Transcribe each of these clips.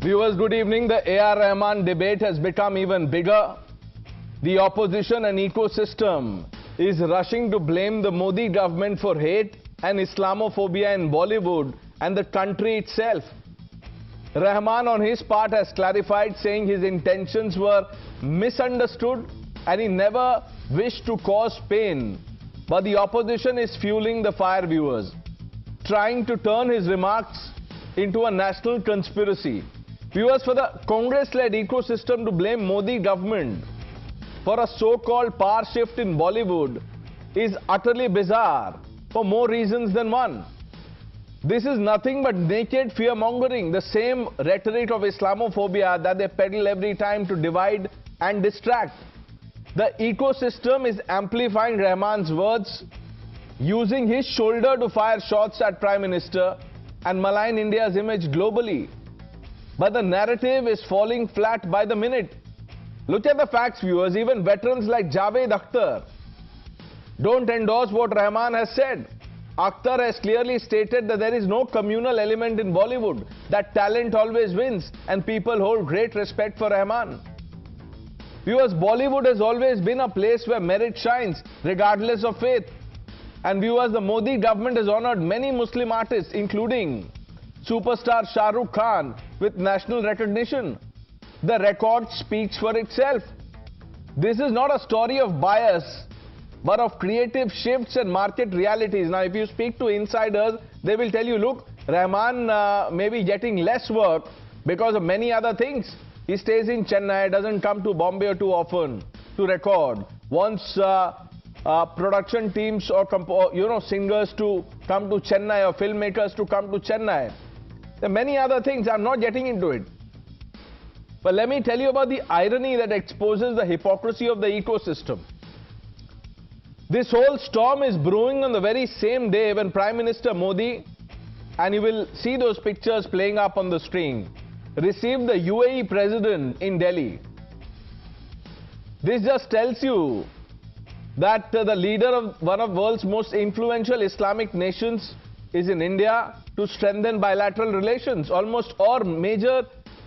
Viewers, good evening. The A.R. Rahman debate has become even bigger. The opposition and ecosystem is rushing to blame the Modi government for hate and Islamophobia in Bollywood and the country itself. Rahman on his part has clarified, saying his intentions were misunderstood and he never wished to cause pain. But the opposition is fueling the fire, viewers, trying to turn his remarks into a national conspiracy. Viewers, for the Congress-led ecosystem to blame Modi government for a so-called power shift in Bollywood is utterly bizarre for more reasons than one. This is nothing but naked fear-mongering, the same rhetoric of Islamophobia that they peddle every time to divide and distract. The ecosystem is amplifying Rahman's words, using his shoulder to fire shots at Prime Minister and malign India's image globally. But the narrative is falling flat by the minute. Look at the facts, viewers. Even veterans like Javed Akhtar don't endorse what Rahman has said. Akhtar has clearly stated that there is no communal element in Bollywood, that talent always wins, and people hold great respect for Rahman. Viewers, Bollywood has always been a place where merit shines, regardless of faith. And viewers, the Modi government has honored many Muslim artists, including superstar Shah Rukh Khan, with national recognition. The record speaks for itself. This is not a story of bias, but of creative shifts and market realities. Now, if you speak to insiders, they will tell you, look, Rahman may be getting less work because of many other things. He stays in Chennai, doesn't come to Bombay too often to record. Wants production teams or singers to come to Chennai or filmmakers to come to Chennai. There are many other things. I'm not getting into it. But let me tell you about the irony that exposes the hypocrisy of the ecosystem. This whole storm is brewing on the very same day when Prime Minister Modi, and you will see those pictures playing up on the screen, received the UAE President in Delhi. This just tells you that the leader of one of the world's most influential Islamic nations is in India to strengthen bilateral relations. Almost all major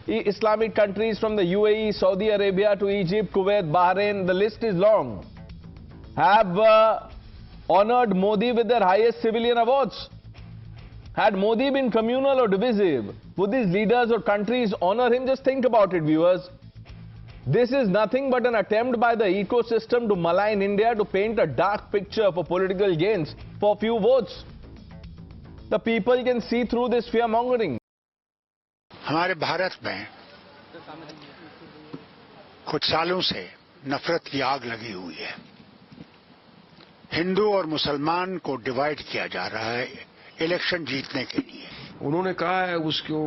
Islamic countries, from the UAE, Saudi Arabia to Egypt, Kuwait, Bahrain, the list is long, have honored Modi with their highest civilian awards. Had Modi been communal or divisive, would these leaders or countries honor him? Just think about it, viewers. This is nothing but an attempt by the ecosystem to malign India, to paint a dark picture for political gains, for few votes. The people can see through this fear-mongering. हमारे भारत में कुछ सालों से नफरत की आग लगी हुई है। हिंदू और मुसलमान को डिवाइड किया जा रहा है इलेक्शन जीतने के लिए। उन्होंने कहा है उसको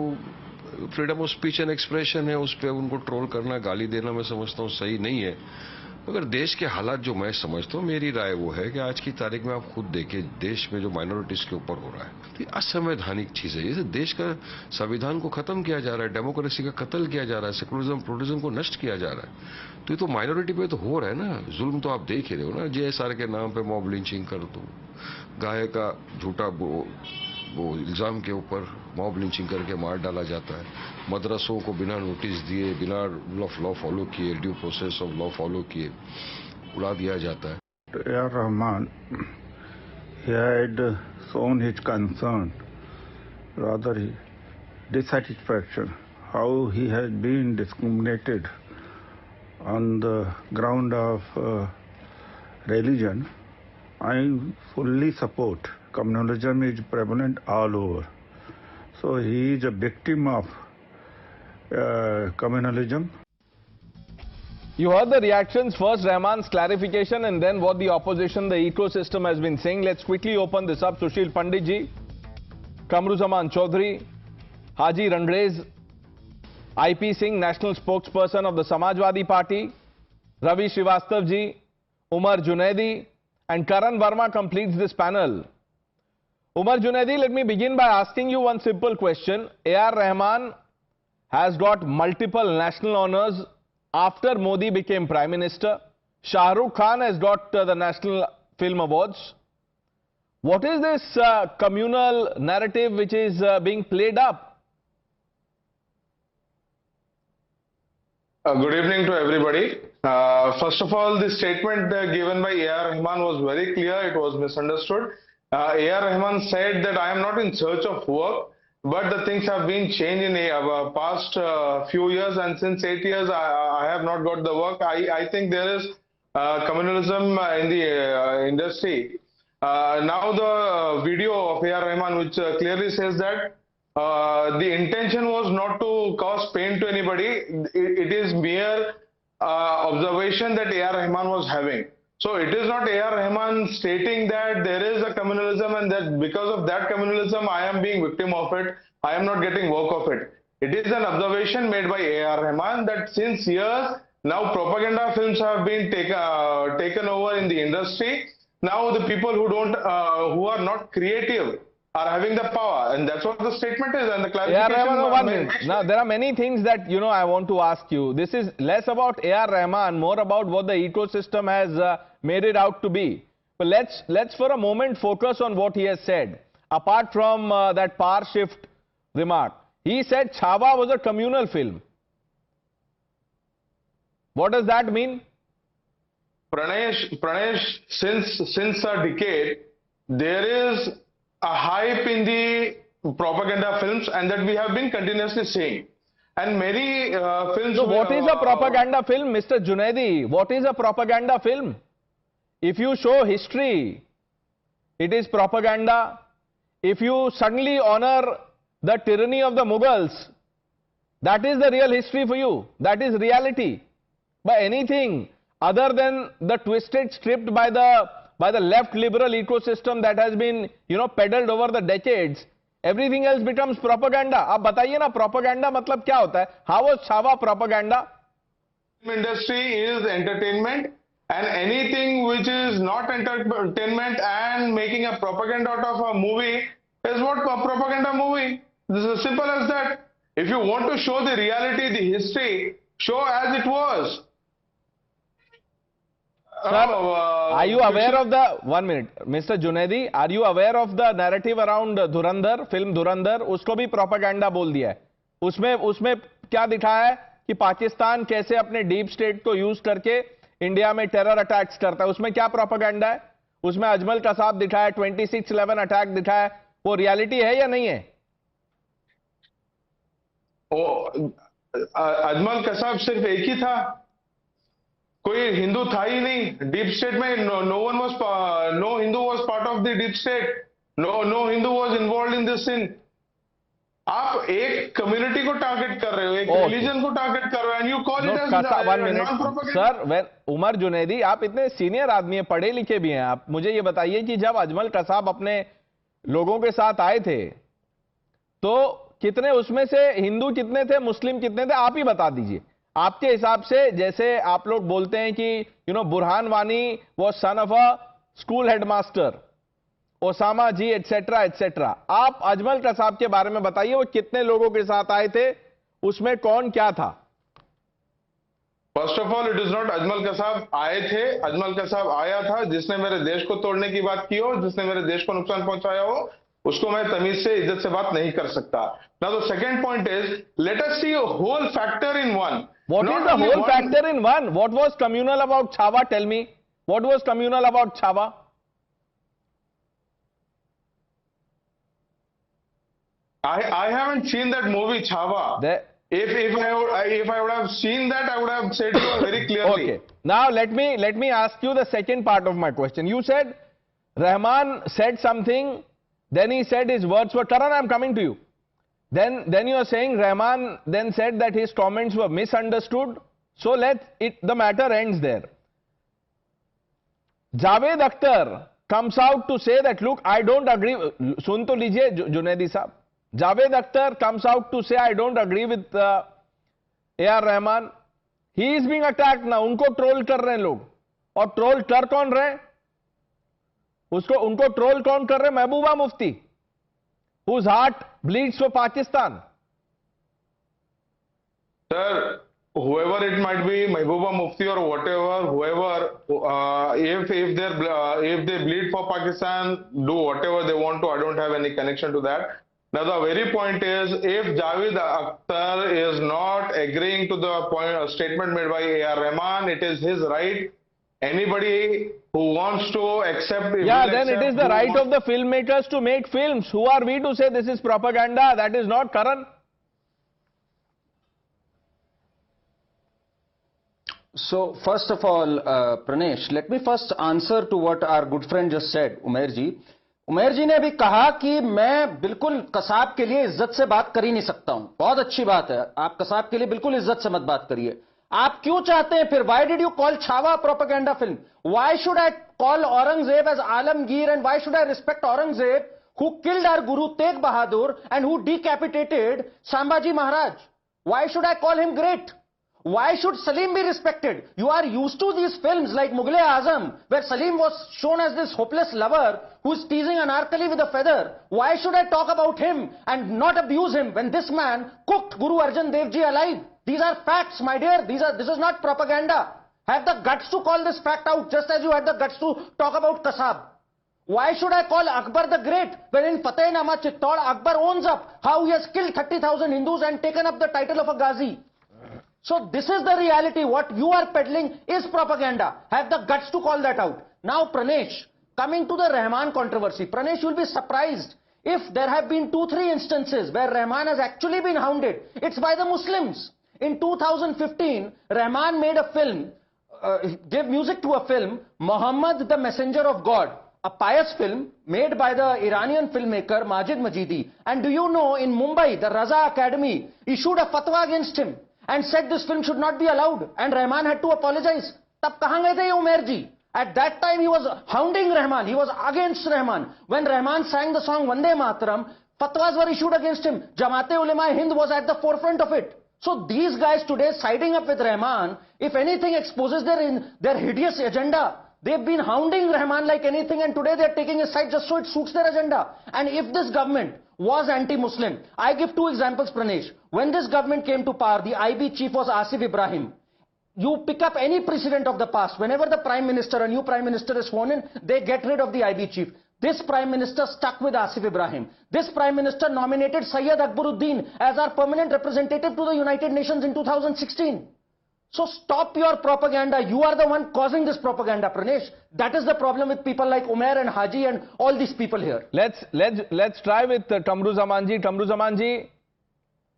freedom of speech and expression है, उस पर उनको ट्रोल करना, गाली देना मैं समझता हूँ सही नहीं है। मगर देश के हालात जो मैं समझता हूँ, मेरी राय वो है कि आज की तारीख में आप खुद देखिए देश में जो माइनॉरिटीज के ऊपर हो रहा है, तो ये असंवैधानिक चीज है। जैसे देश का संविधान को खत्म किया जा रहा है, डेमोक्रेसी का कत्ल किया जा रहा है, सेकुलरिज्म प्लुरलिज्म को नष्ट किया जा रहा है, तो ये तो माइनॉरिटी पे तो हो रहा है ना। जुल्म तो आप देख ही रहे हो ना, JSR के नाम पे मॉब लिंचिंग कर दो, गाय का झूठा वो इल्जाम के ऊपर मॉब लिंचिंग करके मार डाला जाता है, मदरसों को बिना नोटिस दिए, बिना रूल ऑफ लॉ फॉलो किए, due process of law follow किए उड़ा दिया जाता है। A.R. Rahman, he had shown his concern, rather dissatisfaction, how he has been discriminated on the ground of religion. I fully support. Communalism is prevalent all over. So he is a victim of communalism. You heard the reactions. First, Rahman's clarification, and then what the opposition, the ecosystem has been saying. Let's quickly open this up. Sushil Pandit ji, Kamruzaman Chaudhary, Haji Rangez, IP Singh, national spokesperson of the Samajwadi Party, Ravi Srivastav ji, Umar Junaidi, and Karan Verma completes this panel. Umar Junaidi, let me begin by asking you one simple question. A.R. Rahman has got multiple national honors after Modi became Prime Minister. Shah Rukh Khan has got the National Film Awards. What is this communal narrative which is being played up? Good evening to everybody. First of all, the statement given by A.R. Rahman was very clear. It was misunderstood. A.R. Rahman said that I am not in search of work, but the things have been changed in the past few years, and since 8 years, I have not got the work. I think there is communalism in the industry. Now the video of A.R. Rahman, which clearly says that the intention was not to cause pain to anybody. It is mere observation that A.R. Rahman was having. So it is not A.R. Rahman stating that there is a communalism and that because of that communalism I am being victim of it. I am not getting work of it. It is an observation made by A.R. Rahman that since years now propaganda films have been taken over in the industry. Now the people who are not creative are having the power, and that's what the statement is, and the clarification. A.R. Rahman, one minute. Now, there are many things that, I want to ask you. This is less about A.R. Rahman, more about what the ecosystem has made it out to be. But let's for a moment focus on what he has said. Apart from that power shift remark, he said Chhaava was a communal film. What does that mean? Pranesh, since a decade, there is a hype in the propaganda films, and that we have been continuously seeing. And many films... So what is a propaganda film, Mr. Junaidi? What is a propaganda film? If you show history, it is propaganda. If you suddenly honor the tyranny of the Mughals, that is the real history for you. That is reality. But anything other than the twisted script by the left liberal ecosystem that has been, peddled over the decades, everything else becomes propaganda. आप बताइए ना, propaganda मतलब क्या होता है? How was Chhaava propaganda? Industry is entertainment, and anything which is not entertainment and making a propaganda out of a movie is what a propaganda movie. This is as simple as that. If you want to show the reality, the history, show as it was. Sir, are you aware of the, 1 minute, Mr. Junaidi, are you aware of the narrative around Dhurandhar, film Dhurandhar? उसको भी propaganda बोल दिया है. उसमें क्या दिखाया है कि पाकिस्तान कैसे अपने डीप स्टेट को यूज करके इंडिया में टेरर अटैक्स करता है. उसमें क्या प्रोपेगेंडा है? उसमें अजमल कसाब दिखाया, 26/11 अटैक दिखाया. वो रियलिटी है या नहीं है? अजमल कसाब सिर्फ एक ही था, कोई हिंदू था ही नहीं डीप स्टेट में. No Hindu was part of the deep state. No Hindu was involved in this sin. आप एक कम्युनिटी को टारगेट कर रहे हो, एक रिलीजन को टारगेट कर रहे हो, and you call it as 1 minute. Sir, Umar Junaidi, आप इतने सीनियर आदमी हैं, पढ़े लिखे भी हैं. आप मुझे ये बताइए कि जब अजमल कसाब अपने लोगों के साथ आए थे तो कितने उसमें से हिंदू कितने थे, मुस्लिम कितने थे? आप ही बता दीजिए आपके हिसाब से. जैसे आप लोग बोलते हैं कि Burhan Wani was son of a school headmaster, Osama ji etcetera etcetera. आप अजमल कसाब के बारे में बताइए, वो कितने लोगों के साथ आए थे, उसमें कौन क्या था? First of all, it is not Ajmal Kasab आए थे. अजमल कसाब आया था जिसने मेरे देश को तोड़ने की बात की हो, जिसने मेरे देश को नुकसान पहुंचाया हो, उसको मैं तमीज से इज्जत से बात नहीं कर सकता. Now the second point is, let us see a whole factor in one. What is the whole factor in one? What was communal about Chhaava? Tell me. What was communal about Chhaava? I haven't seen that movie Chhaava. If I would have seen that, I would have said to you very clearly. Okay. Now let me ask you the second part of my question. You said Rahman said something, then he said his words were. Karan, I'm coming to you. Then you are saying Rahman then said that his comments were misunderstood. So the matter ends there. Javed Akhtar comes out to say that, look, I don't agree. Sun to lijiye Junaidi sahab. Javed Akhtar comes out to say, I don't agree with A.R. Rahman. He is being attacked now. उनको troll कर रहे हैं लोग. और troll कर कौन रहे हैं? उनको ट्रोल कौन कर रहे हैं? Mehbooba Mufti, whose heart bleeds for Pakistan. Sir, whoever it might be, Mahbooba Mufti or whatever, whoever, if they bleed for Pakistan, do whatever they want to. I don't have any connection to that. Now the very point is, if Javed Akhtar is not agreeing to the statement made by A.R. Rahman. It is his right. Anybody who wants to accept... Yeah, then it is the right of the filmmakers to make films. Who are we to say this is propaganda? That is not, Karan. So, first of all, Pranesh, let me first answer to what our good friend just said, Umair ji. उमेर जी ने भी कहा कि मैं बिल्कुल कसाब के लिए इज्जत से बात कर ही नहीं सकता हूं। बहुत अच्छी बात है, आप कसाब के लिए बिल्कुल इज्जत से मत बात करिए। आप क्यों चाहते हैं फिर? Why did you call Chhaava propaganda film? Why should I call Aurangzeb as Alamgir and why should I respect Aurangzeb who killed our Guru Tegh Bahadur and who decapitated Sambhaji Maharaj? Why should I call him great? Why should Salim be respected? You are used to these films like Mughal-e-Azam, where Salim was shown as this hopeless lover who's teasing Anarkali with a feather. Why should I talk about him and not abuse him when this man cooked Guru Arjan Dev Ji alive? These are facts, my dear. This is not propaganda. Have the guts to call this fact out, just as you had the guts to talk about Kasab. Why should I call Akbar the Great when in Fateh-Nama Chittor, Akbar owns up how he has killed 30,000 Hindus and taken up the title of a Ghazi? So this is the reality. What you are peddling is propaganda. Have the guts to call that out. Now Pranesh, coming to the Rahman controversy. Pranesh, you will be surprised if there have been 2-3 instances where Rahman has actually been hounded. It's by the Muslims. In 2015, Rahman made a film, gave music to a film, Muhammad the Messenger of God. A pious film made by the Iranian filmmaker Majid Majidi. And do you know, in Mumbai, the Raza Academy issued a fatwa against him and said this film should not be allowed, and Rahman had to apologize. Tab kahan gaye the Umair ji? At that time he was hounding Rahman, he was against Rahman. When Rahman sang the song Vande Mataram, fatwas were issued against him. Jamaat-e-Ulema Hind was at the forefront of it. So these guys today siding up with Rahman, if anything exposes their hideous agenda. They've been hounding Rahman like anything, and today they're taking a side just so it suits their agenda. And if this government was anti-Muslim, I give 2 examples, Pranesh. When this government came to power, the IB chief was Asif Ibrahim. You pick up any precedent of the past, whenever the Prime Minister, a new Prime Minister is sworn in, they get rid of the IB chief. This Prime Minister stuck with Asif Ibrahim. This Prime Minister nominated Syed Akbaruddin as our permanent representative to the United Nations in 2016. So stop your propaganda. You are the one causing this propaganda, Pranesh. That is the problem with people like Umair and Haji and all these people here. Let's try with Kamru Zaman ji. Kamru Zaman ji,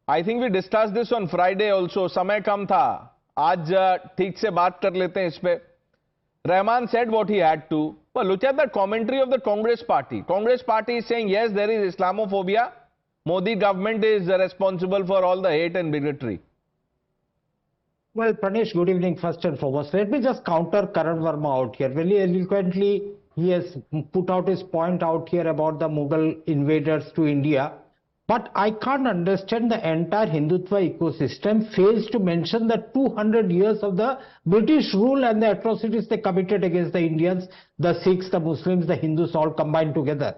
I think we discussed this on Friday also. समय कम था. आज ठीक से बात कर लेते हैं इस पे. Rahman said what he had to. But look at the commentary of the Congress party. Congress party is saying yes, there is Islamophobia. Modi government is responsible for all the hate and bigotry. Well, Pranesh, good evening first and foremost. Let me just counter Karan Verma out here. Very eloquently, he has put out his point out here about the Mughal invaders to India. But I can't understand the entire Hindutva ecosystem fails to mention the 200 years of the British rule and the atrocities they committed against the Indians, the Sikhs, the Muslims, the Hindus all combined together.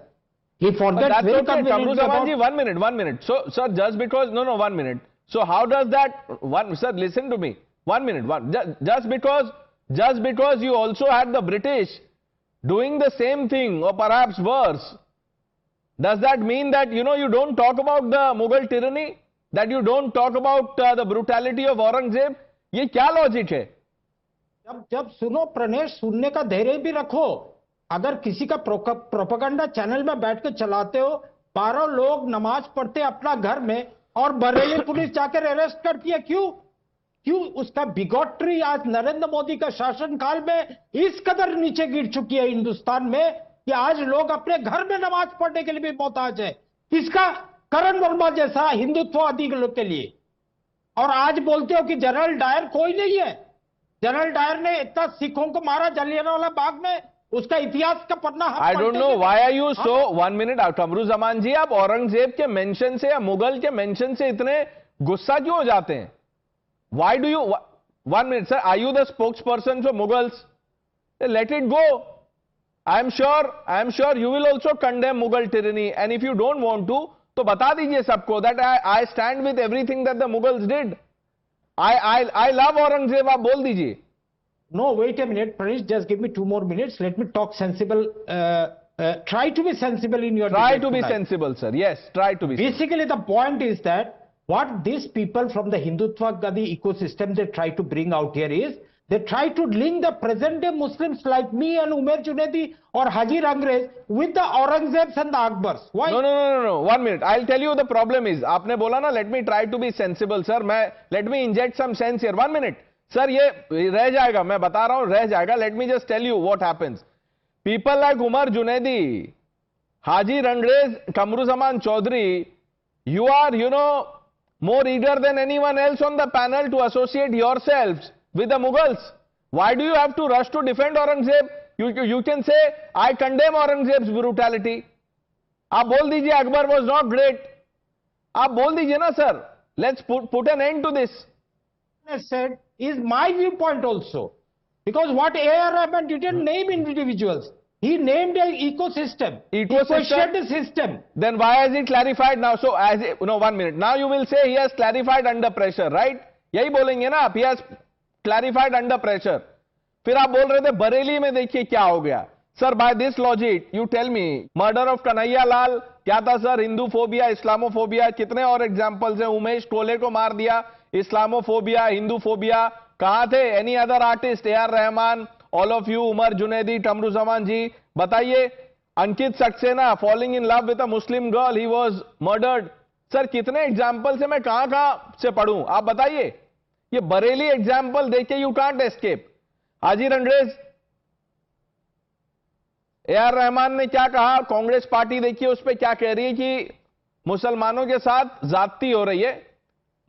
He forgets very conveniently about... 1 minute. So, sir, just because... No, 1 minute. So how does that... Sir, listen to me. 1 minute. Just because you also had the British doing the same thing or perhaps worse, does that mean that, you don't talk about the Mughal tyranny? That you don't talk about the brutality of Aurangzeb? ये क्या logic है? जब सुनो प्रणेश, सुनने का धैर्य भी रखो. अगर किसी का प्रोपेगेंडा चैनल में बैठ के चलाते हो, 12 लोग नमाज पढ़ते अपना घर में और बरेली पुलिस जाकर अरेस्ट करती है, क्यों उसका बिगॉट्री आज नरेंद्र मोदी का शासनकाल में इस कदर नीचे गिर चुकी है हिंदुस्तान में कि आज लोग अपने घर में नमाज पढ़ने के लिए भी मोहताज है. इसका करण वर्मा जैसा हिंदुत्ववादी लोग के लिए. और आज बोलते हो कि जनरल डायर कोई नहीं है. जनरल डायर ने इतना सिखों को मारा जलियांवाला बाग में, उसका इतिहास का पन्ना. I don't know why are you so 1 minute Qamaru Zaman ji, आप औरंगजेब के मेंशन से या मुगल के मेंशन से इतने गुस्सा क्यों हो जाते हैं? Why do you... 1 minute, sir. Are you the spokesperson for Mughals? Let it go. I am sure you will also condemn Mughal tyranny. And if you don't want to, तो बता दीजिए सबको that I stand with everything that the Mughals did. I love Aurangzeb. आप बोल दीजिए. No, wait a minute, Pranesh. Just give me 2 more minutes. Let me talk sensible. Try to be sensible in your. Try to be sensible, sir. Yes, try to be. Basically, the point is that what these people from the Hindutva-Gadi ecosystem they try to bring out here is they try to link the present day Muslims like me and Umair Junaidi or Haji Rangres with the Aurangzebs and the Akbars. Why? No. 1 minute. I'll tell you the problem is. आपने बोला ना, let me try to be sensible, sir. Let me inject some sense here. 1 minute. Sir, ये रह जाएगा. मैं बता रहा हूँ, रह जाएगा. Let me just tell you what happens. People like Umar Junaidi, Haji Rangres, Kamruzaman Chaudhary, you are, more eager than anyone else on the panel to associate yourselves with the Mughals. Why do you have to rush to defend Aurangzeb? You can say, I condemn Aurangzeb's brutality. आप बोल दीजिए Akbar was not great. आप बोल दीजिए ना sir. Let's put an end to this. I said is my viewpoint also. Because what A.R. Rahman didn't name individuals. He named an ecosystem. He questioned the system. Then why has he clarified now? So, 1 minute. Now you will say he has clarified under pressure, right? यही बोलेंगे ना आप, he has clarified under pressure. फिर आप बोल रहे थे बरेली में देखिए क्या हो गया. Sir, by this logic, you tell me, murder of Kanhaiya Lal, क्या था sir? हिंदूफोबिया, इस्लामोफोबिया, कितने और एग्जाम्पल्स हैं? उमेश टोले को मार दिया, इस्लामोफोबिया, हिंदूफोबिया, कहां थे? Any other artist, A.R. Rahman, all of you, Umar Junaidi, Qamaruzzaman ji, बताइए. Ankit Saxena, falling in love with a Muslim girl, he was murdered. Sir, कितने एग्जाम्पल से मैं कहां से पढ़ूं? आप बताइए. ये बरेली एग्जाम्पल देख के you can't escape. Haji Rangrez, A.R. Rahman ने क्या कहा? कांग्रेस पार्टी देखिए उस पर क्या कह रही है कि मुसलमानों के साथ ज्यादती हो रही है,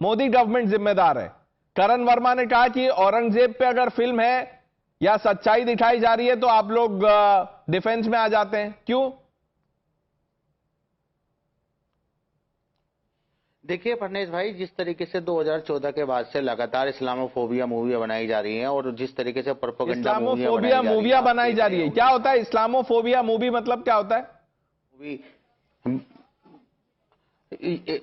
मोदी गवर्नमेंट जिम्मेदार है. करण वर्मा ने कहा कि औरंगजेब पे अगर फिल्म है या सच्चाई दिखाई जा रही है तो आप लोग डिफेंस में आ जाते हैं. क्यों? देखिए फडणवीस भाई, जिस तरीके से 2014 के बाद से लगातार इस्लामोफोबिया मूवियां बनाई जा रही हैं और जिस तरीके से प्रोपेगेंडा मूवियां बनाई जा रही है, क्या होता है इस्लामोफोबिया मूवी? मतलब क्या होता है?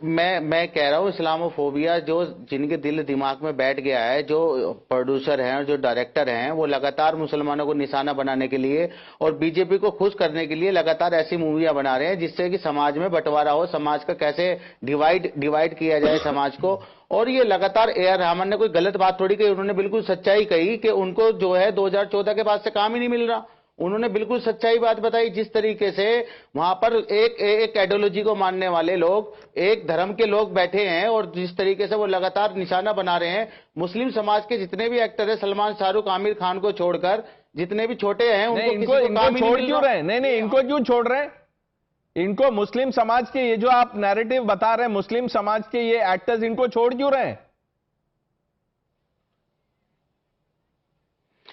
मैं कह रहा हूँ इस्लामोफोबिया जो जिनके दिल दिमाग में बैठ गया है, जो प्रोड्यूसर हैं और जो डायरेक्टर हैं, वो लगातार मुसलमानों को निशाना बनाने के लिए और बीजेपी को खुश करने के लिए लगातार ऐसी मूवियां बना रहे हैं जिससे कि समाज में बंटवारा हो, समाज का कैसे डिवाइड किया जाए समाज को. और ये लगातार A.R. रहमान ने कोई गलत बात थोड़ी कही, उन्होंने बिल्कुल सच्चाई कही कि उनको जो है 2014 के बाद से काम ही नहीं मिल रहा. उन्होंने बिल्कुल सच्चाई बात बताई. जिस तरीके से वहां पर एक आइडियोलॉजी को मानने वाले लोग, एक धर्म के लोग बैठे हैं और जिस तरीके से वो लगातार निशाना बना रहे हैं मुस्लिम समाज के जितने भी एक्टर हैं, सलमान, शाहरुख, आमिर खान को छोड़कर जितने भी छोटे हैं उनको इनको छोड़ क्यों रहे हैं? नहीं, इनको क्यों छोड़ रहे हैं? इनको मुस्लिम समाज के ये जो आप नैरेटिव बता रहे हैं, मुस्लिम समाज के ये एक्टर्स, इनको छोड़ क्यों रहे हैं?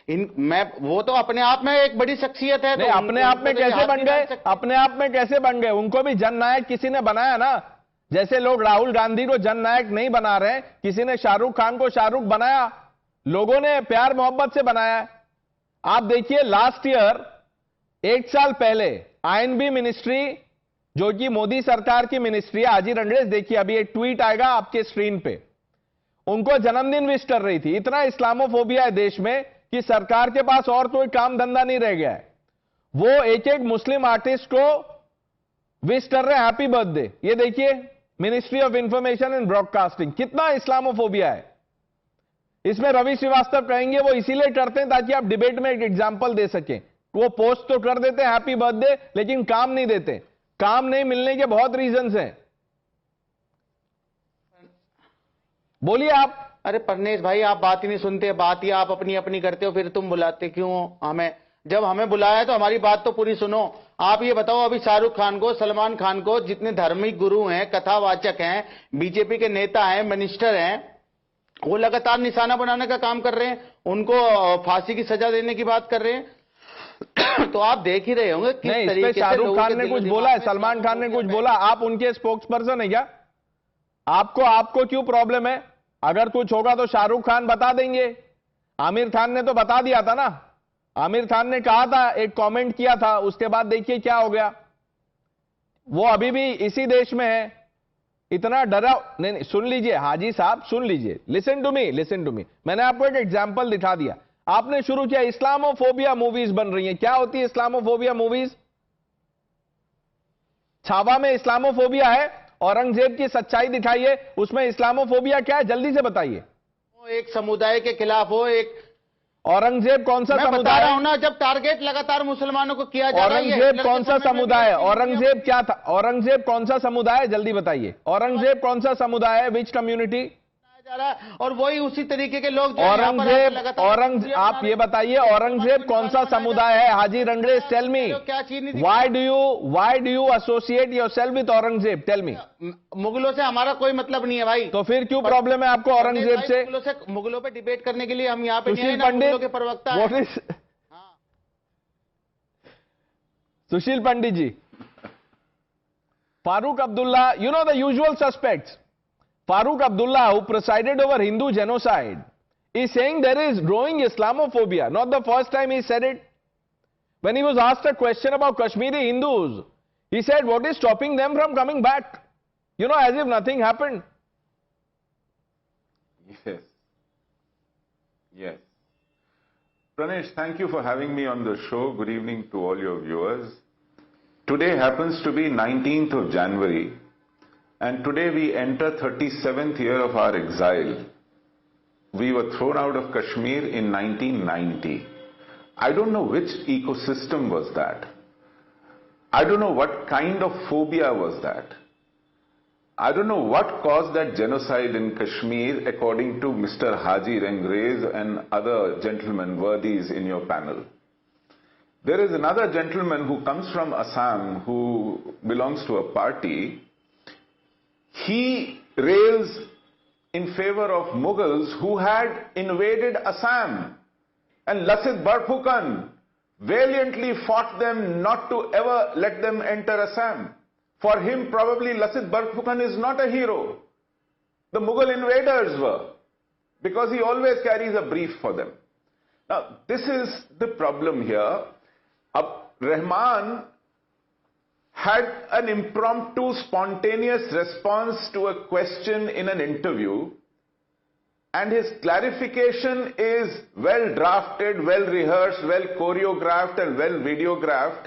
वो तो अपने आप में एक बड़ी शख्सियत है. नहीं, अपने आप में कैसे बन गए? अपने आप में कैसे बन गए? उनको भी जननायक किसी ने बनाया ना. जैसे लोग राहुल गांधी को जननायक नहीं बना रहे, किसी ने शाहरुख खान को शाहरुख बनाया, लोगों ने प्यार मोहब्बत से बनाया. आप देखिए लास्ट ईयर, 1 साल पहले INB मिनिस्ट्री, जो कि मोदी सरकार की मिनिस्ट्री है, हाजी रंगरेज देखिए अभी एक ट्वीट आएगा आपके स्क्रीन पे, उनको जन्मदिन विश कर रही थी. इतना इस्लामोफोबिया है देश में कि सरकार के पास और कोई काम धंधा नहीं रह गया है. वो एक मुस्लिम आर्टिस्ट को विश कर रहे हैं हैप्पी बर्थडे. ये देखिए ministry of information and broadcasting, कितना इस्लामोफोबिया है. इसमें रवि श्रीवास्तव कहेंगे वो इसीलिए करते हैं ताकि आप डिबेट में एक एग्जाम्पल दे सकें. वो पोस्ट तो कर देते हैं हैप्पी बर्थडे, लेकिन काम नहीं देते. काम नहीं मिलने के बहुत रीजंस हैं. बोलिए आप. अरे फडणवीस भाई, आप बात ही नहीं सुनते, बात ही आप अपनी अपनी करते हो, फिर तुम बुलाते क्यों हमें? जब हमें बुलाया है तो हमारी बात तो पूरी सुनो. आप ये बताओ, अभी शाहरुख खान को, सलमान खान को, जितने धार्मिक गुरु हैं, कथावाचक हैं, बीजेपी के नेता हैं, मिनिस्टर हैं, वो लगातार निशाना बनाने का काम कर रहे हैं, उनको फांसी की सजा देने की बात कर रहे हैं. तो आप देख ही रहे होंगे किस तरीके से शाहरुख खान ने कुछ बोला है, सलमान खान ने कुछ बोला. आप उनके स्पोक्स पर्सन है क्या? आपको क्यों प्रॉब्लम है? अगर कुछ होगा तो शाहरुख खान बता देंगे. आमिर खान ने तो बता दिया था ना. आमिर खान ने कहा था, एक कमेंट किया था, उसके बाद देखिए क्या हो गया. वो अभी भी इसी देश में है. इतना डरा नहीं. सुन लीजिए हाजी साहब, सुन लीजिए. Listen to me. मैंने आपको एक एग्जाम्पल दिखा दिया. आपने शुरू किया इस्लामोफोबिया मूवीज बन रही हैं. क्या होती है इस्लामोफोबिया मूवीज? छावा में इस्लामोफोबिया है औरंगजेब की सच्चाई दिखाइए, उसमें इस्लामोफोबिया क्या है, जल्दी से बताइए। एक समुदाय के खिलाफ हो, एक औरंगजेब कौन सा मैं बता समुदाय रहा है? हूं ना, जब टारगेट लगातार मुसलमानों को किया जा रहा है। औरंगजेब कौन सा समुदाय है? औरंगजेब क्या था? औरंगजेब कौन सा समुदाय है, जल्दी बताइए। औरंगजेब कौन सा समुदाय है, विच कम्युनिटी? जा रहा है, और वही उसी तरीके के लोग जो यहाँ पर औरंगजेब आप ये बताइए, औरंगजेब कौन सा समुदाय है? हाजी रंगरेज, टेल मी, क्या चीज नहीं why do you associate yourself with Aurangzeb? Tell me. मुगलों से हमारा कोई मतलब नहीं है भाई। तो फिर क्यों प्रॉब्लम है आपको औरंगजेब से? मुगलों पे डिबेट करने के लिए हम यहाँ पे नहीं सुशील है ना, मुगलों पंडित के प्रवक्ता व्हाट हैं। Is Sushil Pandit ji, Farooq Abdullah, you know the usual suspects. Farooq Abdullah, who presided over Hindu genocide, is saying there is growing Islamophobia. Not the first time he said it. When he was asked a question about Kashmiri Hindus, he said, what is stopping them from coming back? You know, as if nothing happened. Yes. Yes. Pranesh, thank you for having me on the show. Good evening to all your viewers. Today happens to be 19th of January. And today we enter 37th year of our exile. We were thrown out of Kashmir in 1990. I don't know which ecosystem was that. I don't know what kind of phobia was that. I don't know what caused that genocide in Kashmir according to Mr. Haji Rangres and other gentlemen worthies in your panel. There is another gentleman who comes from Assam who belongs to a party. He rails in favor of Mughals who had invaded Assam, and Lasit Barphukan valiantly fought them not to ever let them enter Assam. For him, probably Lasit Barphukan is not a hero. The Mughal invaders were, because he always carries a brief for them. Now, this is the problem here. Rahman had an impromptu, spontaneous response to a question in an interview, and his clarification is well drafted, well rehearsed, well choreographed, and well videographed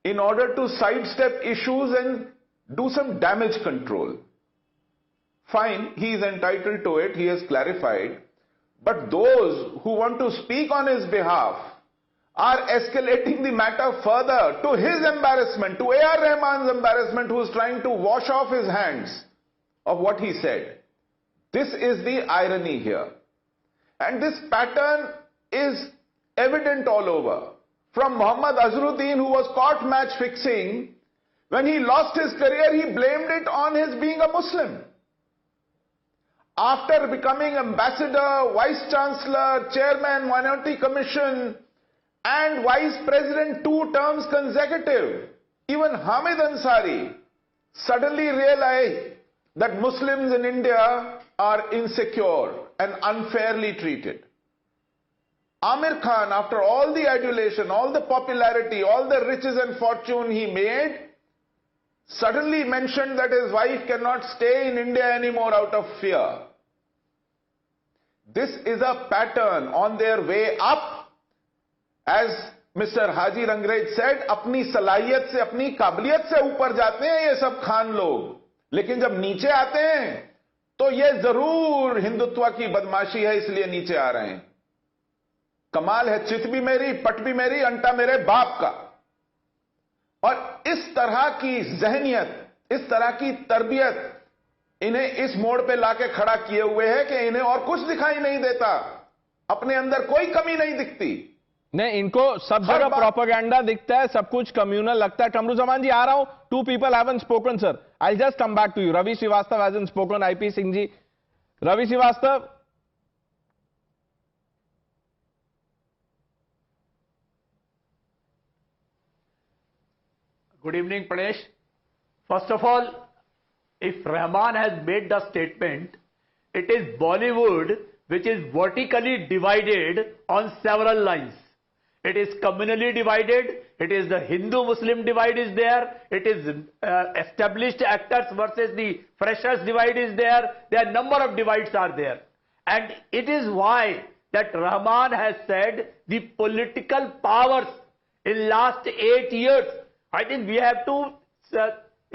in order to sidestep issues and do some damage control. Fine, he is entitled to it, he has clarified, but those who want to speak on his behalf are escalating the matter further to his embarrassment, to A.R. Rahman's embarrassment, who is trying to wash off his hands of what he said. This is the irony here. And this pattern is evident all over. From Muhammad Azharuddin, who was caught match fixing, when he lost his career, he blamed it on his being a Muslim. After becoming ambassador, vice chancellor, chairman, minority commission, and vice president 2 terms consecutive, even Hamid Ansari suddenly realized that Muslims in India are insecure and unfairly treated. Amir Khan, after all the adulation, all the popularity, all the riches and fortune he made, suddenly mentioned that his wife cannot stay in India anymore out of fear. This is a pattern on their way up. As Mr. Haji Rangrej said, अपनी सलाहियत से, अपनी काबिलियत से ऊपर जाते हैं ये सब खान लोग, लेकिन जब नीचे आते हैं तो ये जरूर हिंदुत्व की बदमाशी है इसलिए नीचे आ रहे हैं. कमाल है, चित भी मेरी, पट भी मेरी, अंटा मेरे बाप का. और इस तरह की जहनियत, इस तरह की तरबियत इन्हें इस मोड़ पे लाके खड़ा किए हुए है कि इन्हें और कुछ दिखाई नहीं देता, अपने अंदर कोई कमी नहीं दिखती. नहीं, इनको सब जगह प्रोपेगेंडा दिखता है, सब कुछ कम्युनल लगता है. कमरुज़मान जी, आ रहा हूं. 2 people haven't spoken, sir. I'll just come back to you. Ravi Srivastava hasn't spoken. IP Singh ji. Ravi Srivastava. Good evening, Pranesh. First of all, if Rahman has made the statement, it is Bollywood which is vertically divided on several lines. It is communally divided, it is the Hindu-Muslim divide is there, it is established actors versus the freshers divide is there are number of divides are there. And it is why that Rahman has said the political powers in last 8 years, I think we have to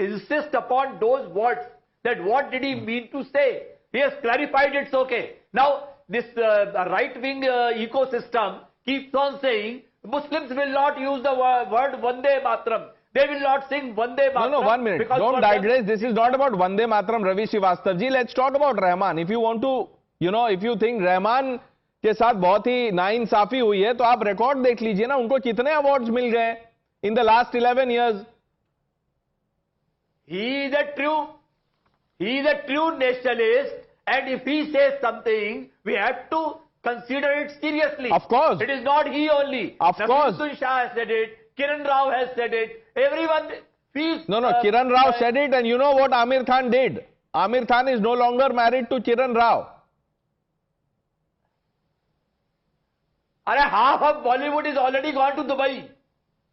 insist upon those words, that what did he mean to say? He has clarified, it's okay. Now, this right-wing ecosystem keeps on saying Muslims will not use the word Vande Mataram. They will not sing Vande Mataram. No, 1 minute. Don't digress. This is not about Vande Mataram, Ravi Srivastava ji. Let's talk about Rahman. If you want to, if you think Rahman के साथ बहुत ही नाइंसाफी हुई है, तो आप record देख लीजिए ना, उनको कितने अवार्ड्स मिल गए in the last 11 years. He is a true nationalist, and if he says something, we have to consider it seriously. Of course. It is not he only. Of course. Nasruddin Shah has said it. Kiran Rao has said it. Everyone feels... No, Kiran Rao said it, and you know what Amir Khan did? Amir Khan is no longer married to Kiran Rao. Half of Bollywood is already gone to Dubai.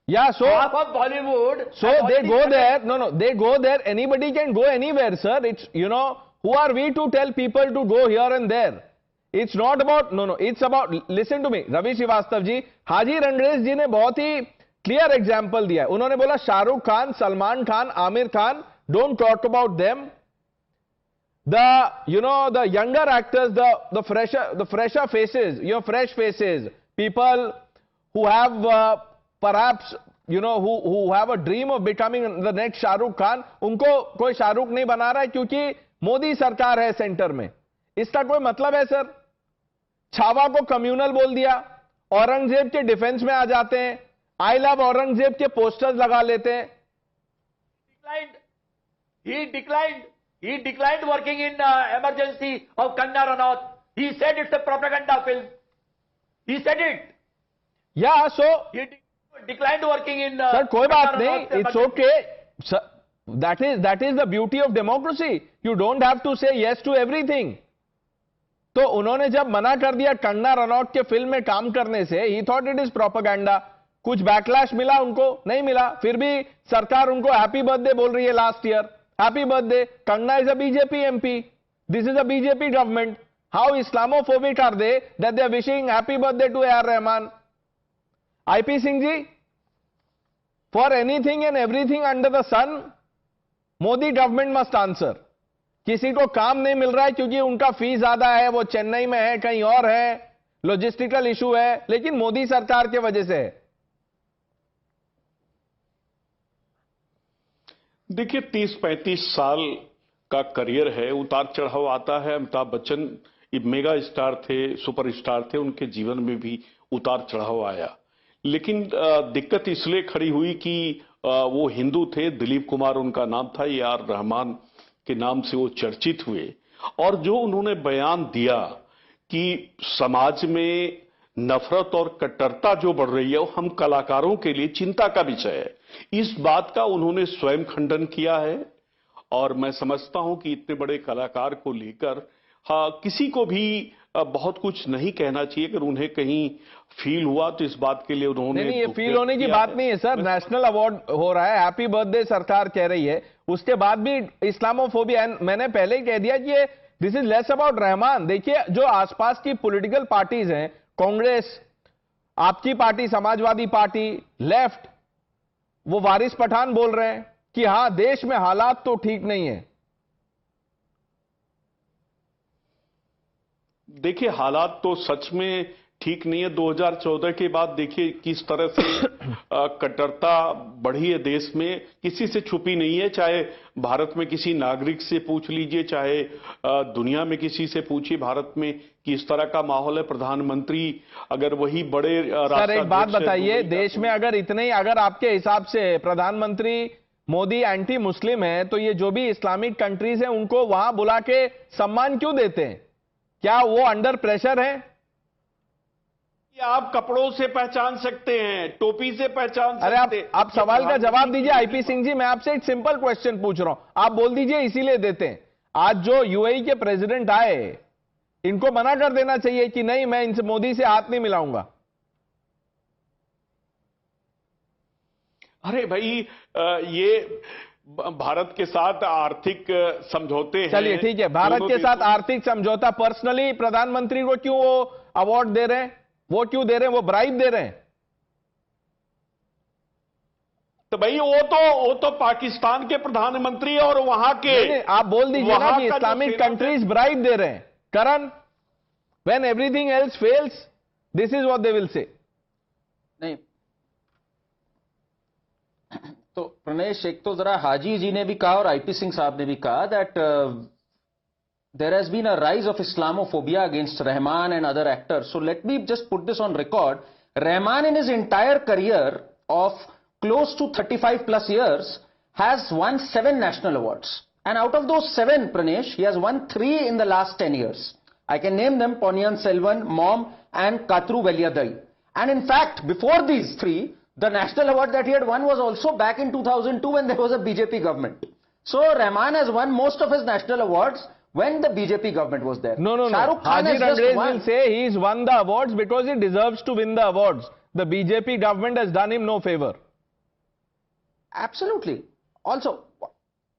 Yeah, so... Half of Bollywood... So they go there. No, they go there. Anybody can go anywhere, sir. It's, who are we to tell people to go here and there? It's not about... No, it's about... Listen to me, Ravi Srivastava ji. Haji Randresh ji ne बहुत ही clear example दिया है. उन्होंने बोला Shahrukh Khan, Salman Khan, Aamir Khan, don't talk about them. The younger actors, the fresher faces, fresh faces, people who have perhaps, who have a dream of becoming the next Shahrukh Khan, उनको कोई शाहरुख नहीं बना रहा है क्योंकि मोदी सरकार है सेंटर में. इसका कोई मतलब है सर? छावा को कम्युनल बोल दिया, औरंगजेब के डिफेंस में आ जाते हैं, आई लव औरंगजेब के पोस्टर्स लगा लेते हैं. He declined working in emergency of Kanna Ranaut. He said it's a propaganda film. He said it. Yeah, so... He declined working in... Sir, कोई बात नहीं. It's okay. Sir, that is the beauty of democracy. You don't have to say yes to everything. तो उन्होंने जब मना कर दिया कंगना रनौत के फिल्म में काम करने से, he thought it is propaganda. कुछ बैकलैश मिला उनको? नहीं मिला. फिर भी सरकार उनको हैप्पी बर्थडे बोल रही है last year. Happy birthday. Kanna is a BJP MP. This is a BJP government. How Islamophobic are they that they are wishing happy birthday to A.R. Rahman? IP Singh ji, for anything and everything under the sun, Modi government must answer. किसी को काम नहीं मिल रहा है क्योंकि उनका fees ज्यादा है, वो चेन्नई में है, कहीं और है, लॉजिस्टिकल इशू है, लेकिन मोदी सरकार के वजह से है. देखिए 30-35 साल का करियर है, उतार चढ़ाव आता है. अमिताभ बच्चन मेगा स्टार थे, सुपरस्टार थे, उनके जीवन में भी उतार चढ़ाव आया. लेकिन दिक्कत इसलिए खड़ी हुई कि वो हिंदू थे, दिलीप कुमार उनका नाम था, ए.आर. रहमान के नाम से वो चर्चित हुए. और जो उन्होंने बयान दिया कि समाज में नफरत और कट्टरता जो बढ़ रही है वो हम कलाकारों के लिए चिंता का विषय है, इस बात का उन्होंने स्वयं खंडन किया है. और मैं समझता हूं कि इतने बड़े कलाकार को लेकर किसी को भी बहुत कुछ नहीं कहना चाहिए. अगर उन्हें कहीं फील हुआ तो इस बात के लिए उन्होंने नहीं, ये फील होने की बात नहीं है सर. नेशनल अवार्ड हो रहा है, हैप्पी बर्थडे सरकार कह रही है, उसके बाद भी इस्लामोफोबिया. मैंने पहले ही कह दिया कि this is less about Rahman. देखिए जो आसपास की पॉलिटिकल पार्टीज हैं, कांग्रेस, आपकी पार्टी, समाजवादी पार्टी, लेफ्ट, वो वारिस पठान बोल रहे हैं कि हां देश में हालात तो ठीक नहीं है. देखिए हालात तो सच में ठीक नहीं है. 2014 के बाद देखिए किस तरह से कट्टरता बढ़ी है देश में, किसी से छुपी नहीं है. चाहे भारत में किसी नागरिक से पूछ लीजिए, चाहे दुनिया में किसी से पूछिए, भारत में किस तरह का माहौल है. प्रधानमंत्री अगर वही बड़े सर एक बात बताइए, देश में अगर इतने, अगर आपके हिसाब से प्रधानमंत्री मोदी एंटी मुस्लिम है, तो ये जो भी इस्लामिक कंट्रीज हैं उनको वहां बुला के सम्मान क्यों देते हैं? क्या वो अंडर प्रेशर है? आप कपड़ों से पहचान सकते हैं, टोपी से पहचान सकते हैं. आप सवाल का जवाब दीजिए आईपी सिंह जी. मैं आपसे एक सिंपल क्वेश्चन पूछ रहा हूं, आप बोल दीजिए इसीलिए देते हैं. आज जो यूएई के प्रेसिडेंट आए, इनको मना कर देना चाहिए कि नहीं, मैं इनसे मोदी से हाथ नहीं मिलाऊंगा. अरे भाई ये भारत के साथ आर्थिक समझौते हैं. चलिए ठीक है, भारत के साथ आर्थिक समझौता. पर्सनली प्रधानमंत्री को क्यों वो अवार्ड दे रहे हैं? वो क्यों दे रहे हैं? वो ब्राइब दे रहे हैं. तो तो भाई वो तो पाकिस्तान के प्रधानमंत्री और वहां के आप बोल दीजिए ना कि इस्लामिक कंट्रीज ब्राइब दे रहे हैं। Karan, when everything else fails, this is what they will say. नहीं तो प्रणेश, एक तो जरा हाजी जी ने भी कहा और आईपी सिंह साहब ने भी कहा that there has been a rise of Islamophobia against Rahman and other actors. So let me just put this on record. Rahman in his entire career of close to 35 plus years has won 7 national awards. And out of those 7, Pranesh, he has won 3 in the last 10 years. I can name them: Ponniyin Selvan, Mom and Katru Veliadai. And in fact, before these 3, the national award that he had won was also back in 2002 when there was a BJP government. So Rahman has won most of his national awards when the BJP government was there. No. Haji Rangres will say he's won the awards because he deserves to win the awards. The BJP government has done him no favor. Absolutely. Also,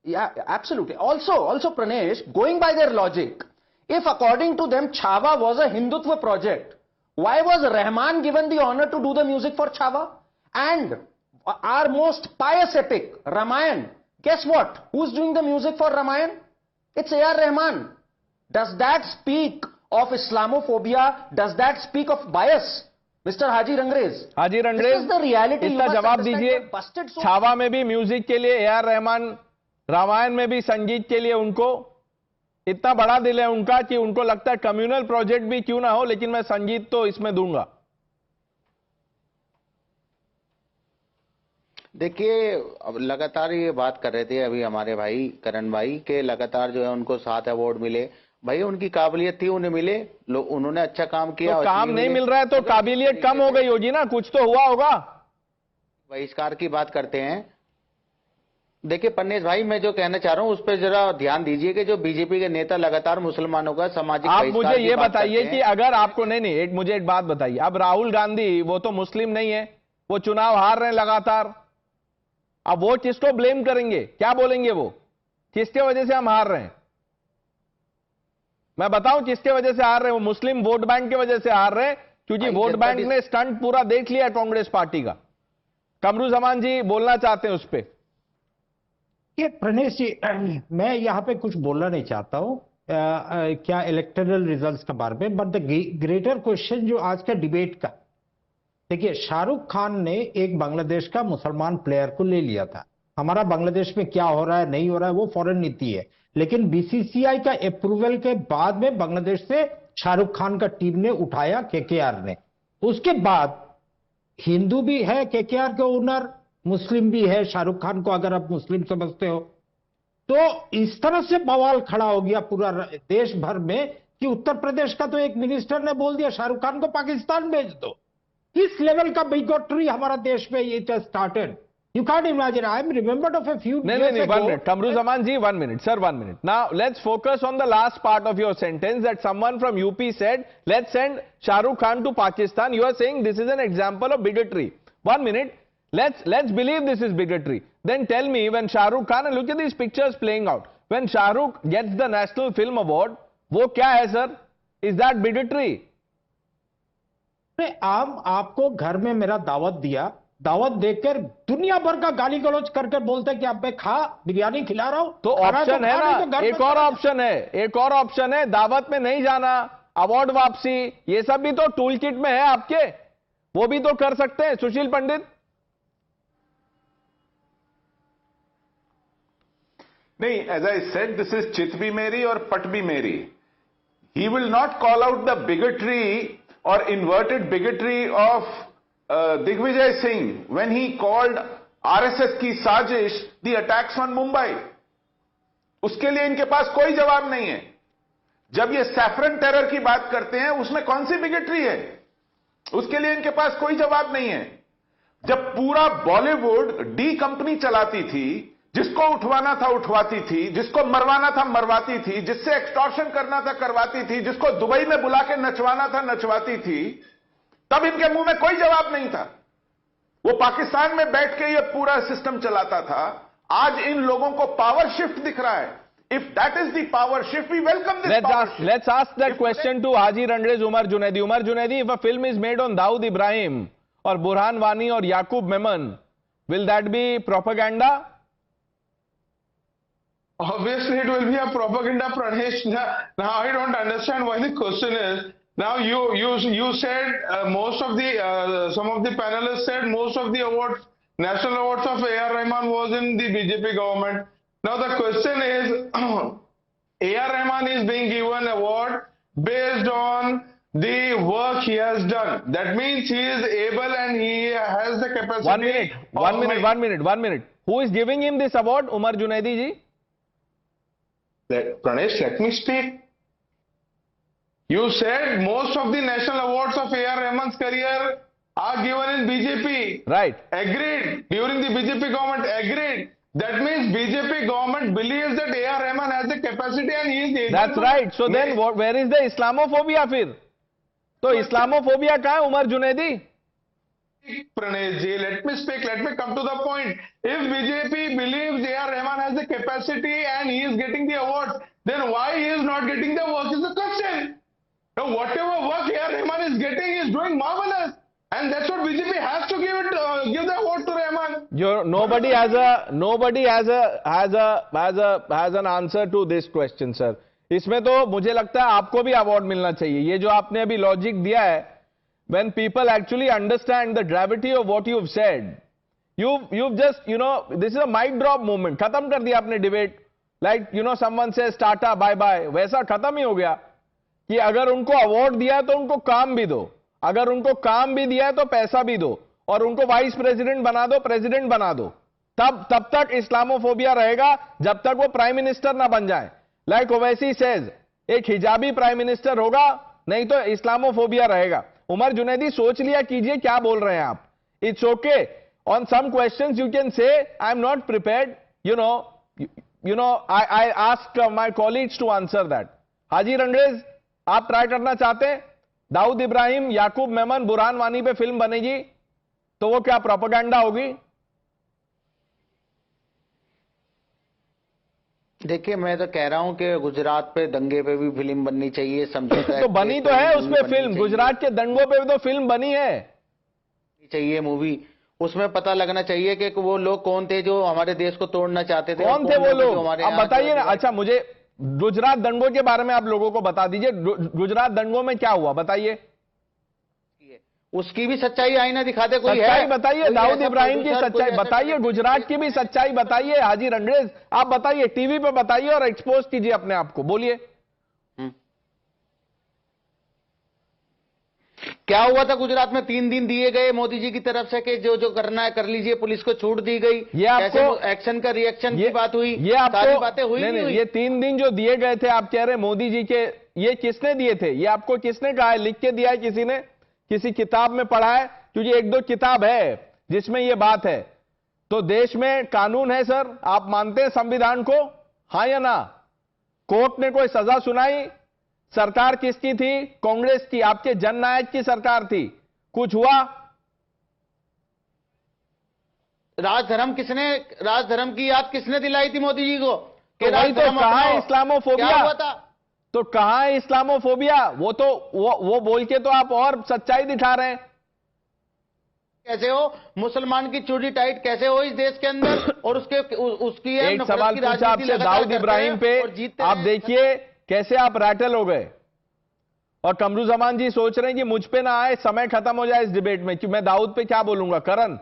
yeah, absolutely. Also, Pranesh, going by their logic, if according to them Chhava was a Hindutva project, why was Rahman given the honor to do the music for Chhava? And our most pious epic, Ramayan, guess what? Who's doing the music for Ramayan? It's A.R. Rahman. Does that speak of Islamophobia? Does that speak of bias? Mr. Haji Rangres. Haji Rangres, this is the reality. इसका जवाब दीजिए। छावा में भी music के लिए A.R. Rahman, Ramayan में भी संगीत के लिए उनको इतना बड़ा दिल है उनका कि उनको लगता है कम्युनल प्रोजेक्ट भी क्यों ना हो, लेकिन मैं संगीत तो इसमें दूंगा। देखिए, अब लगातार ये बात कर रहे थे अभी हमारे भाई करण भाई के लगातार जो है उनको 7 अवार्ड मिले। भाई उनकी काबिलियत थी, उन्हें मिले, लोग उन्होंने अच्छा काम किया। तो काम नहीं मिल रहा है तो काबिलियत कम हो गई होगी ना, कुछ तो हुआ होगा। बहिष्कार की बात करते हैं। देखिए पन्नेश भाई, मैं जो कहना चाह रहा हूं उस पर जरा ध्यान दीजिए कि जो बीजेपी के नेता लगातार मुसलमानों का सामाजिक आप मुझे ये बताइए कि अगर आपको नहीं मुझे एक बात बताइए, अब राहुल गांधी वो तो मुस्लिम नहीं है, वो चुनाव हार रहे हैं लगातार, अब वो किसको ब्लेम करेंगे? क्या बोलेंगे वो? किसके वजह से हम हार रहे हैं? मैं बताऊं किसके वजह से हार रहे हैं? वो मुस्लिम वोट बैंक की वजह से हार रहे हैं, क्योंकि वोट बैंक ने स्टंट पूरा देख लिया कांग्रेस पार्टी का। कमरुज़मान जी बोलना चाहते हैं उस पर। ये प्रणेश जी, मैं यहां पे कुछ बोलना नहीं चाहता हूं क्या इलेक्टोरल रिजल्ट्स के बारे में, बट द ग्रेटर क्वेश्चन जो आज का डिबेट का, देखिए शाहरुख खान ने एक बांग्लादेश का मुसलमान प्लेयर को ले लिया था। हमारा बांग्लादेश में क्या हो रहा है नहीं हो रहा है वो फॉरेन नीति है, लेकिन बीसीसीआई का अप्रूवल के बाद में बांग्लादेश से शाहरुख खान का टीम ने उठाया केकेआर ने। उसके बाद हिंदू भी है केकेआर के ओनर, मुस्लिम भी है शाहरुख खान को अगर आप मुस्लिम समझते हो, तो इस तरह से बवाल खड़ा हो गया पूरा देश भर में कि उत्तर प्रदेश का तो एक मिनिस्टर ने बोल दिया शाहरुख खान को पाकिस्तान भेज दो। इस लेवल का बिगोटरी हमारा देश में it has started. You can't imagine. I am remembered of a few years ago. 1 minute. Kamruzaman ji, 1 minute. Sir, 1 minute. Now, let's focus on the last part of your sentence that someone from UP said, let's send Shah Rukh Khan to Pakistan. You are saying this is an example of bigotry. 1 minute. Let's believe this is bigotry. Then tell me, when Shah Rukh Khan, and look at these pictures playing out, when Shah Rukh gets the National Film Award, वो क्या है sir? Is that bigotry? आपको घर में मेरा दावत दिया, दावत देकर दुनिया भर का गाली गलौज करके बोलते कि आप खा बिरयानी खिला रहा हूं, तो ऑप्शन है ना, तो एक और ऑप्शन है, एक और ऑप्शन है, दावत में नहीं जाना, अवार्ड वापसी, ये सब भी तो टूल किट में है आपके, वो भी तो कर सकते हैं। सुशील पंडित। नहीं, as I said, this is चित भी मेरी और पट भी मेरी। He will not call out the bigotry or inverted bigotry of Digvijay Singh when he called RSS की साजिश the attacks on Mumbai। उसके लिए इनके पास कोई जवाब नहीं है। जब ये सैफरन टेरर की बात करते हैं उसमें कौन सी बिगटरी है, उसके लिए इनके पास कोई जवाब नहीं है। जब पूरा बॉलीवुड डी कंपनी चलाती थी, जिसको उठवाना था उठवाती थी, जिसको मरवाना था मरवाती थी, जिससे एक्सटॉर्शन करना था करवाती थी, जिसको दुबई में बुला के नचवाना था नचवाती थी, तब इनके मुंह में कोई जवाब नहीं था। वो पाकिस्तान में बैठ के ये पूरा सिस्टम चलाता था। आज इन लोगों को पावर शिफ्ट दिख रहा है। If that is the power shift, we welcome this power shift. Let's ask that question to Haji Rangres Umar Junaidi. Umar Junaidi, if a film is made on Dawood Ibrahim or Burhan Wani or Yaqub Memon, Will that be propaganda? Obviously, it will be a propaganda, Pranesh. Now, I don't understand why the question is. Now, you said most of the some of the panelists said most of the awards, national awards of A.R. Rahman was in the BJP government. Now, the question is, A.R. Rahman is being given award based on the work he has done. That means he is able and he has the capacity. 1 minute. Who is giving him this award? Umar Junaidi ji? Pranesh, let me speak. You said most of the national awards of A.R. Rahman's career are given in BJP. Right. Agreed. During the BJP government, agreed. That means BJP government believes that A.R. Rahman has the capacity and he is able. That's right. So then where is the Islamophobia फिर? तो Islamophobia कहाँ है Umar Junaidi? Pranesh ji, let me speak. Let me come to the point. If BJP believes A.R. Rahman has the capacity and he is getting the awards, then why he is not getting the work is the question. Now, whatever work A.R. Rahman is getting, he is doing marvelous. And that's what BJP has to give the award to Rahman. Nobody has an answer to this question, sir. इसमें तो मुझे लगता है आपको भी award मिलना चाहिए. ये जो आपने अभी लॉजिक दिया है, when people actually understand the gravity of what you've said, you've just, this is a mic drop moment. खत्म कर दिया आपने debate. Like, someone says tata bye bye, वैसा खत्म ही हो गया कि अगर उनको अवार्ड दिया है तो उनको काम भी दो, अगर उनको काम भी दिया है तो पैसा भी दो, और उनको वाइस प्रेसिडेंट बना दो, प्रेसिडेंट बना दो. तब तक इस्लामोफोबिया रहेगा जब तक वो प्राइम मिनिस्टर ना बन जाए. लाइक ओवैसी सेज, एक हिजाबी प्राइम मिनिस्टर होगा, नहीं तो इस्लामोफोबिया रहेगा. उमर जुनैदी सोच लिया कीजिए क्या बोल रहे हैं आप. It's okay. On some questions you can say I am not prepared, I ask my colleagues to answer that. Haji Rangrez, आप ट्राई करना चाहते हैं? दाऊद इब्राहिम, याकूब मेमन, बुरहान वानी पे फिल्म बनेगी तो वो क्या प्रोपेगेंडा होगी? देखिए, मैं तो कह रहा हूं कि गुजरात पे दंगे पे भी फिल्म बननी चाहिए, समझौता तो बनी तो है उस पे फिल्म. गुजरात के दंगों पे तो फिल्म बनी है. चाहिए मूवी, उसमें पता लगना चाहिए कि वो लोग कौन थे जो हमारे देश को तोड़ना चाहते थे. कौन थे वो लोग? अब बताइए ना. अच्छा, मुझे गुजरात दंगों के बारे में आप लोगों को बता दीजिए. गुजरात दंगों में क्या हुआ बताइए. उसकी भी सच्चाई आईना दिखाते कोई सच्चाई बताइए. दाऊद इब्राहिम की सच्चाई बताइए, गुजरात की भी सच्चाई बताइए. हाजी रंगरेज, आप बताइए, टीवी पे बताइए और एक्सपोज कीजिए अपने आप को. बोलिए क्या हुआ था गुजरात में. 3 दिन दिए गए मोदी जी की तरफ से कि जो करना है कर लीजिए, पुलिस को छूट दी गई. ये आपको एक्शन का रिएक्शन की बात हुई, ये सारी बातें हुई नहीं हुई. ये 3 दिन जो दिए गए थे आप कह रहे मोदी जी के, ये किसने दिए थे? ये आपको किसने कहा है? लिख के दिया है किसी ने? किसी किताब में पढ़ा है? क्योंकि 1-2 किताब है जिसमें ये बात है. तो देश में कानून है सर. आप मानते हैं संविधान को, हां या ना? कोर्ट ने कोई सजा सुनाई? सरकार किसकी थी? कांग्रेस की. आपके जननायक की सरकार थी. कुछ हुआ? राजधर्म की याद किसने दिलाई थी मोदी जी को? तो वही तो कहां है इस्लामोफोबिया? तो कहां है इस्लामोफोबिया? वो बोल के तो आप और सच्चाई दिखा रहे हैं. कैसे हो मुसलमान की चूड़ी टाइट कैसे हो इस देश के अंदर? और उसकी एक सवाल पूछा आपसे दाऊद इब्राहिम पे, आप देखिए कैसे आप रैटल हो गए. और कमरुज़मान जी सोच रहे हैं कि मुझ पे ना आए, समय खत्म हो जाए इस डिबेट में, कि मैं दाऊद पे क्या बोलूंगा. करण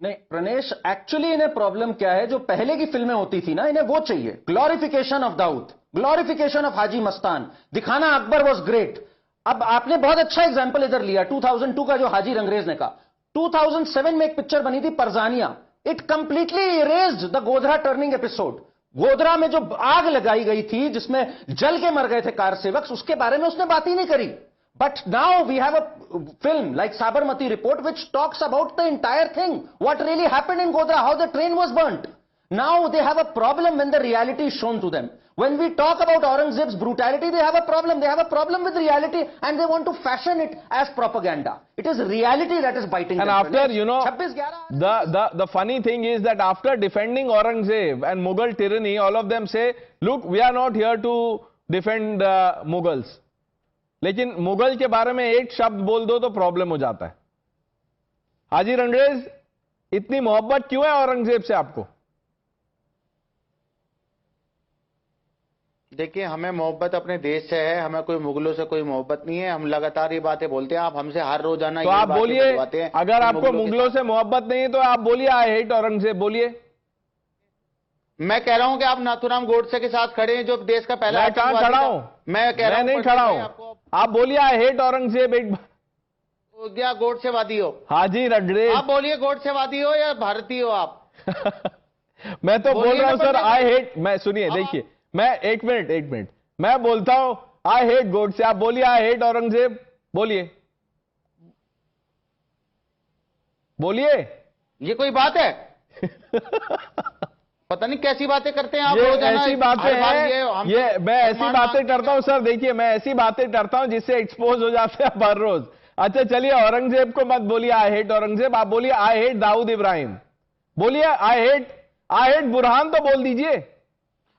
नहीं प्रणेश, एक्चुअली इन्हें प्रॉब्लम क्या है, जो पहले की फिल्में होती थी ना, इन्हें वो चाहिए. Glorification of Dawood, glorification of Haji Mastan, दिखाना अकबर वॉज ग्रेट. अब आपने बहुत अच्छा एग्जाम्पल इधर लिया 2002 का, जो हाजी रंगरेज ने कहा. 2007 में एक पिक्चर बनी थी Parzania. It completely erased the Godhra turning episode. Godhra में जो आग लगाई गई थी जिसमें जल के मर गए थे कार सेवक, उसके बारे में उसने बात ही नहीं करी. But now we have a film like Sabarmati Report which talks about the entire thing. What really happened in Godhra, how the train was burnt. Now they have a problem when the reality is shown to them. When we talk about Aurangzeb's brutality, they have a problem. They have a problem with reality and they want to fashion it as propaganda. It is reality that is biting them. And after, the funny thing is that after defending Aurangzeb and Mughal tyranny, all of them say, look, we are not here to defend Mughals. लेकिन मुगल के बारे में एक शब्द बोल दो तो problem हो जाता है। हाजी रंगरेज, इतनी मोहब्बत क्यों है औरंगजेब से आपको? देखिए, हमें मोहब्बत अपने देश से है, हमें कोई मुगलों से कोई मोहब्बत नहीं है। हम लगातार ये बातें बोलते हैं, आप हमसे हर रोजाना तो आप बोलिए, अगर आपको मुगलों से मोहब्बत नहीं है तो आप बोलिए आई हेट औरंगजेब, बोलिए। मैं कह रहा हूं कि आप नाथूराम गोडसे के साथ खड़े हैं, जो देश का पहला। मैं कहां खड़ा हूं? मैं कह रहा हूं, नहीं खड़ा हूं। आप बोलिए आई हेट औरंगजेब एक बार। क्या गोडसेवादी हो? हाजी रंगरेज, आप बोलिए गोडसेवादी हो या भारतीय हो आप? मैं तो बोल रहा हूं सर आई हेट। मैं सुनिए, देखिए, मैं एक मिनट मैं बोलता हूं आई हेट गोडसे, आप बोलिए आई हेट औरंगजेब, बोलिए बोलिए। ये कोई बात है? पता नहीं कैसी बातें करते हैं आप ये रोजाना। ऐसी बातें हैं, ये मैं ऐसी बातें करता हूं सर। देखिए, मैं ऐसी बातें करता हूं जिससे एक्सपोज हो जाते हैं हर रोज। अच्छा चलिए, औरंगजेब को मत बोलिए आई हेट औरंगजेब, आप बोलिए आई हेट दाऊद इब्राहिम, बोलिए आई हेट बुरहान तो बोल दीजिए।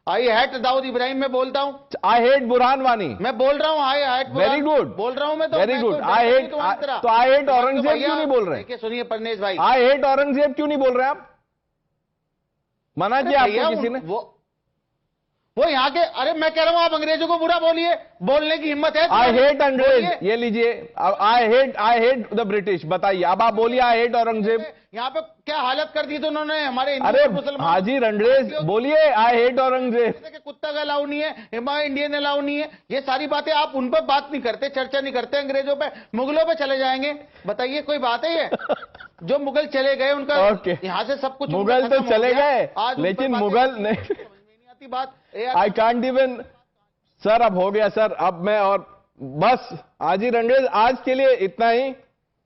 आई हेट दाऊद इब्राहिम में बोलता हूं। आई हेट बुरहान वानी मैं बोल रहा हूं। आई हेट वेरी गुड बोल रहा हूं मैं तो। Very good. आई हेट, तो आई हेट औरंगजेब क्यों नहीं बोल रहे? देखिए सुनिए परनेश भाई, आई हेट औरंगजेब क्यों नहीं बोल रहे आप? मना किया आपको किसी ने? वो यहाँ के, अरे मैं कह रहा हूं आप अंग्रेजों को बुरा बोलिए, बोलने की हिम्मत है? आई हेट अंग्रेज, ये लीजिए। आई हेट द ब्रिटिश, बताइए अब आप बोलिए आई हेट औरंगजेब। यहाँ पे क्या हालत कर दी थी उन्होंने हमारे अरे हाजी रंगरेज, बोलिए आई हेट औरंगजेब। कुत्ता का अलाउ नहीं है, हिमा इंडियन अलाउ नहीं है, ये सारी बातें आप उन पर बात नहीं करते, चर्चा नहीं करते। अंग्रेजों पे, मुगलों पे चले जाएंगे। बताइए कोई बात है ये? जो मुगल चले गए उनका यहाँ से सब कुछ, मुगल तो चले गए लेकिन मुगल नहीं आती बात। आई कांट इवन सर, अब हो गया सर, अब मैं और बस हाजी रंगरेज आज के लिए इतना ही।